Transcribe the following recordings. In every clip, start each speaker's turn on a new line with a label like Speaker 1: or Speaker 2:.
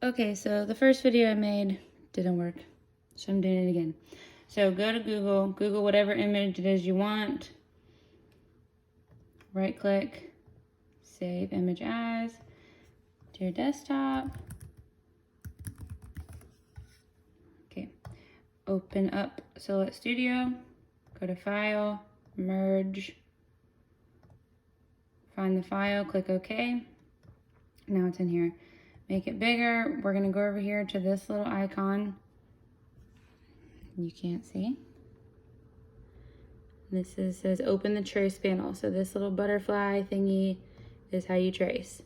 Speaker 1: Okay, so the first video I made didn't work, so I'm doing it again. So go to Google whatever image it is you want, right click, save image as, to your desktop. Okay, open up Silhouette Studio, go to File, Merge, find the file, click OK. Now it's in here. Make it bigger. We're gonna go over here to this little icon. You can't see. This says open the trace panel. So this little butterfly thingy is how you trace.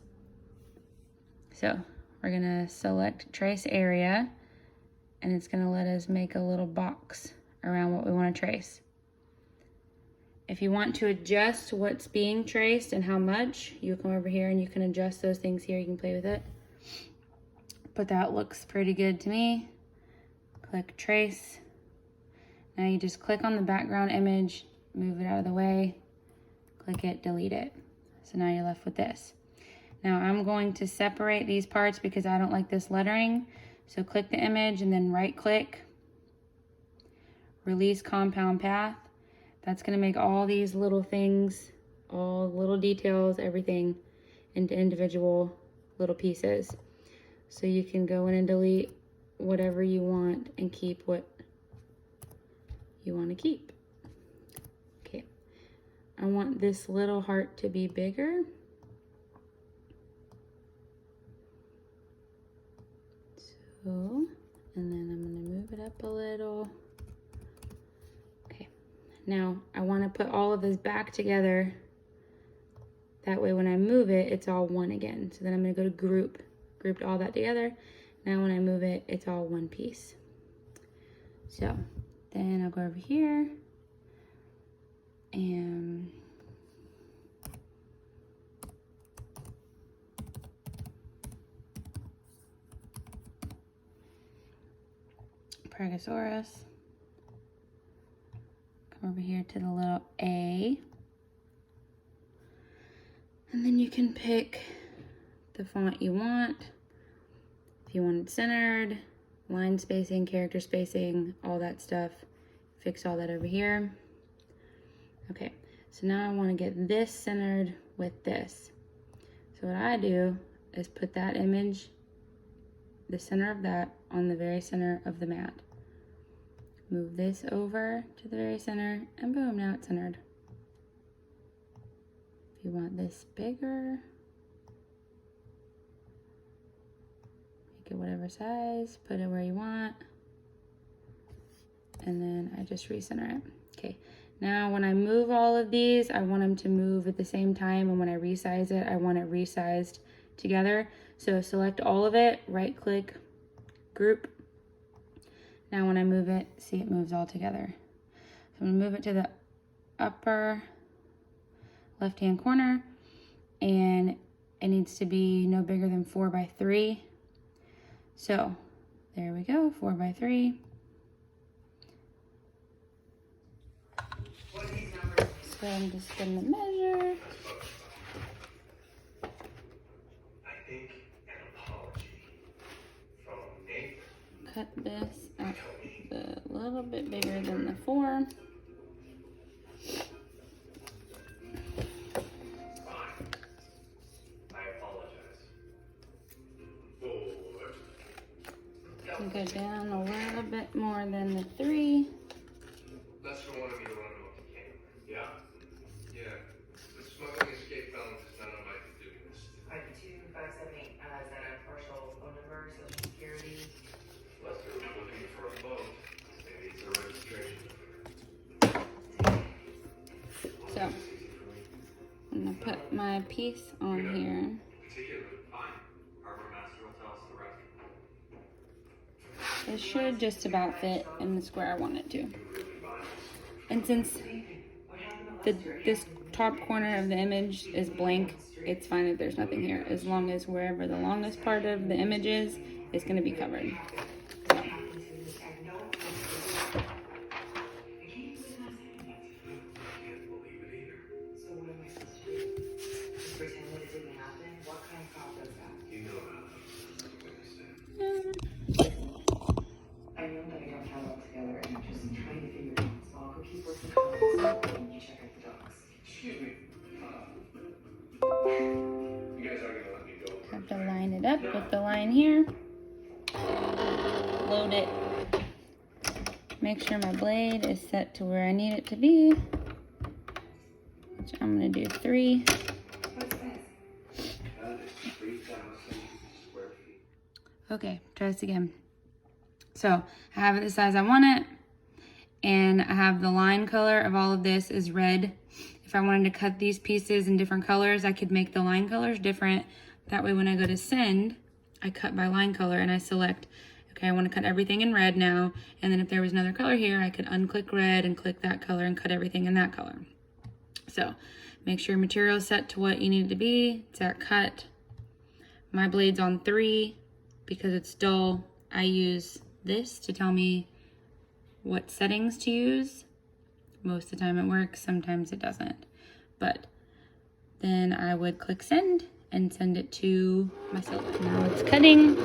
Speaker 1: So we're gonna select trace area, and it's gonna let us make a little box around what we wanna trace. If you want to adjust what's being traced and how much, you come over here and you can adjust those things here. You can play with it. But that looks pretty good to me. Click trace. Now you just click on the background image, move it out of the way, click it, delete it. So now you're left with this. Now I'm going to separate these parts because I don't like this lettering. So click the image and then right click, release compound path. That's gonna make all these little things, all little details, everything into individual little pieces. So you can go in and delete whatever you want and keep what you want to keep. Okay, I want this little heart to be bigger. So, and then I'm going to move it up a little. Okay, now I want to put all of this back together. That way when I move it, it's all one again. So then I'm going to go to group, grouped all that together. Now when I move it, it's all one piece. So then I'll go over here and Pragosaurus. Come over here to the little A. And then you can pick the font you want. If you want it centered, line spacing, character spacing, all that stuff. Fix all that over here. Okay, so now I want to get this centered with this. So what I do is put that image, the center of that, on the very center of the mat. Move this over to the very center, and boom, now it's centered. If you want this bigger, make it whatever size, put it where you want, and then I just recenter it. Okay, now when I move all of these, I want them to move at the same time, and when I resize it, I want it resized together. So select all of it, right click, group. Now when I move it, see it moves all together. So I'm gonna move it to the upper left-hand corner, and it needs to be no bigger than 4 by 3. So there we go, 4 by 3. So I'm just gonna measure.
Speaker 2: I think an apology from Nate.
Speaker 1: Cut this up a little bit bigger than the 4.
Speaker 2: Fine. I apologize.
Speaker 1: And go down a little bit more than the 3.
Speaker 2: That's for one of you to run off the camera. Yeah? Yeah. The smuggling escape felons is not on my to-do list.
Speaker 3: 52578, is that a partial phone number, social security?
Speaker 2: Unless they're looking for a boat. Maybe it's a registration.
Speaker 1: So I'm gonna put my piece on here.
Speaker 2: Particularly fine. Harbor master will tell us the rest.
Speaker 1: It should just about fit in the square I want it to. And since this top corner of the image is blank, it's fine if there's nothing here, as long as wherever the longest part of the image is going to be covered. So. up with the line here. Load it. Make sure my blade is set to where I need it to be, which I'm gonna do 3. Okay, try this again. So I have it the size I want it, and I have the line color of all of this is red. If I wanted to cut these pieces in different colors, I could make the line colors different. That way when I go to send, I cut by line color and I select, okay, I want to cut everything in red now. And then if there was another color here, I could unclick red and click that color and cut everything in that color. So make sure your material is set to what you need it to be. It's at cut. My blade's on 3 because it's dull. I use this to tell me what settings to use. Most of the time it works, sometimes it doesn't. But then I would click send and send it to my silhouette. Now it's cutting.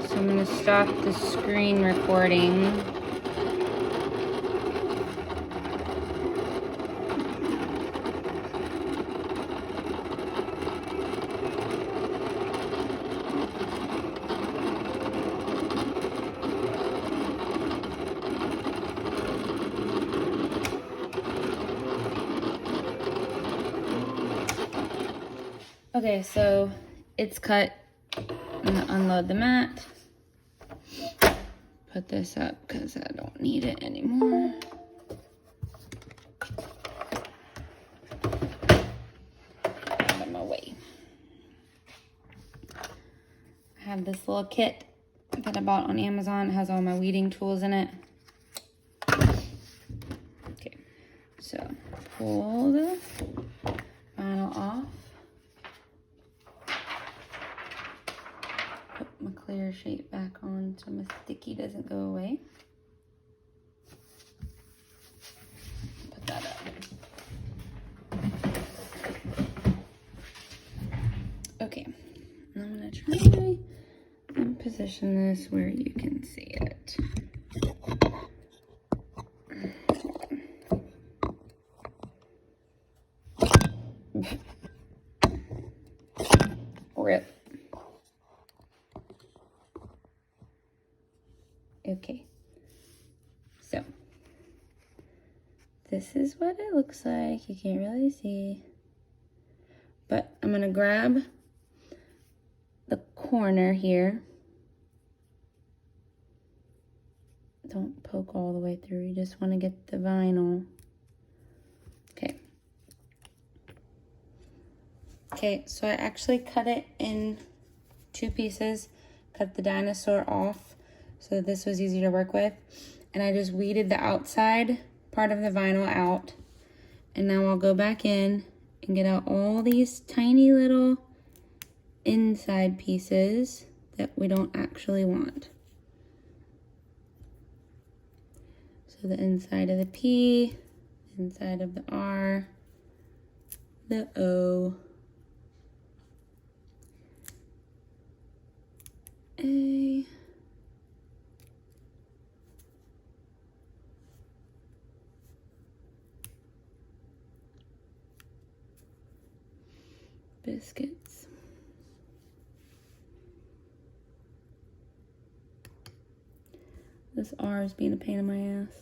Speaker 1: So I'm gonna stop the screen recording. Okay, so it's cut. I'm gonna unload the mat. Put this up because I don't need it anymore. Out of my way. I have this little kit that I bought on Amazon. It has all my weeding tools in it. Okay, so pull the vinyl off. Put my clear sheet back on so my sticky doesn't go away. Put that up. Okay, I'm gonna try and position this where you can see it. Rip. Okay, so this is what it looks like. You can't really see, but I'm gonna grab the corner here. Don't poke all the way through. You just want to get the vinyl. Okay. Okay, so I actually cut it in 2 pieces. Cut the dinosaur off so this was easy to work with. And I just weeded the outside part of the vinyl out. And now I'll go back in and get out all these tiny little inside pieces that we don't actually want. So the inside of the P, inside of the R, the O, A, biscuits. This R is being a pain in my ass.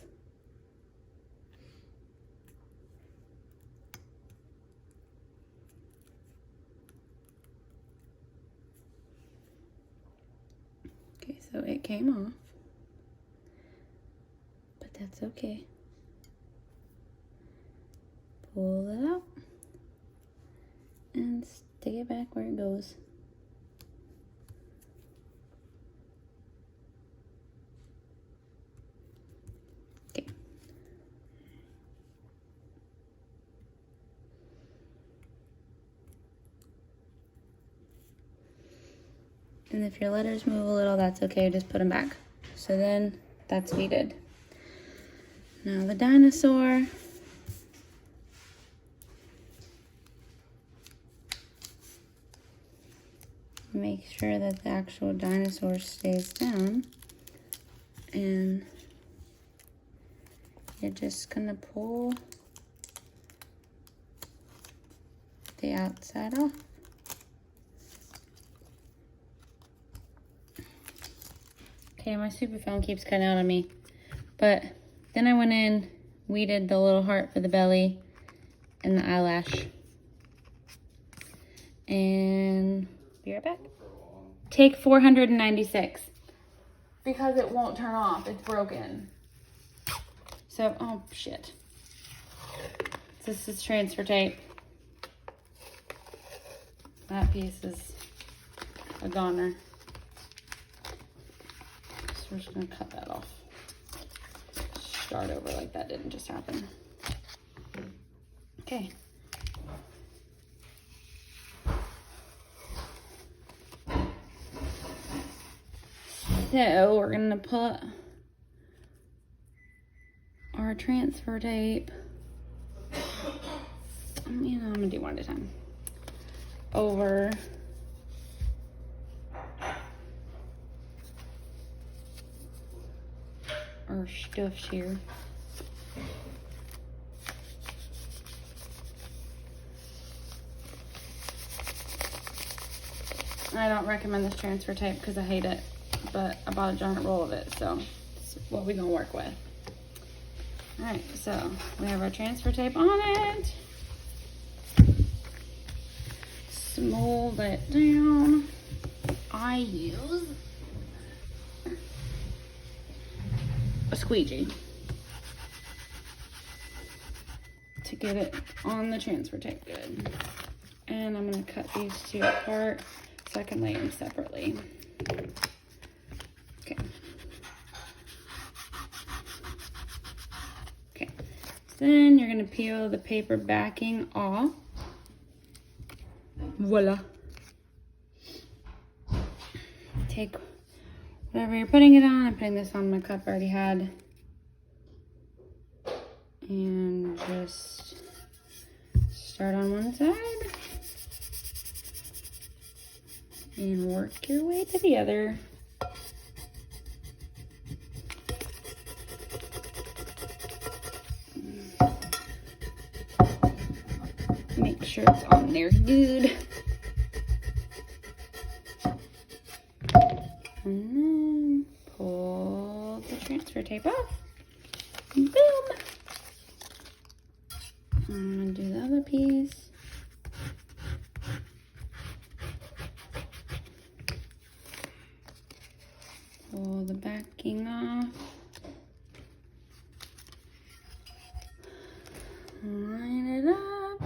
Speaker 1: Okay, so it came off, but that's okay. Pull it out and stick it back where it goes. Okay. And if your letters move a little, that's okay, just put them back. So then that's weeded. Now the dinosaur. Make sure that the actual dinosaur stays down. And you're just gonna pull the outside off. Okay, my super film keeps cutting out on me. But then I went in, weeded the little heart for the belly and the eyelash. And be right back. Take 496. Because it won't turn off, it's broken. So, oh shit. This is transfer tape. That piece is a goner. So we're just gonna cut that off. Start over like that didn't just happen. Okay. So we're gonna put our transfer tape. I'm gonna do one at a time. Over our stuffs here. I don't recommend this transfer tape because I hate it, but I bought a giant roll of it, so it's what we're gonna work with. All right, so we have our transfer tape on it. Mold it down. I use a squeegee to get it on the transfer tape good. And I'm gonna cut these two apart so I can lay them separately. Okay. Okay, so then you're gonna peel the paper backing off. Voila. Take whatever you're putting it on. I'm putting this on my cup I already had. And just start on one side. And work your way to the other. Make sure it's on there good. And then pull the transfer tape off. Boom. I'm gonna do the other piece. Pull the backing off. Line it up.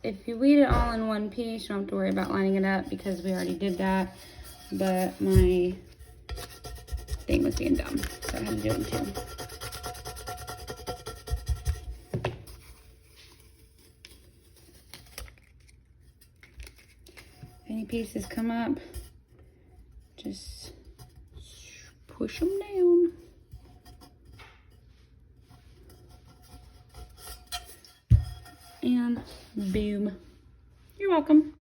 Speaker 1: If you weed it all in one piece, you don't have to worry about lining it up because we already did that. But my thing was being dumb, so I had to do it in two. If any pieces come up, just push them down. And boom. You're welcome.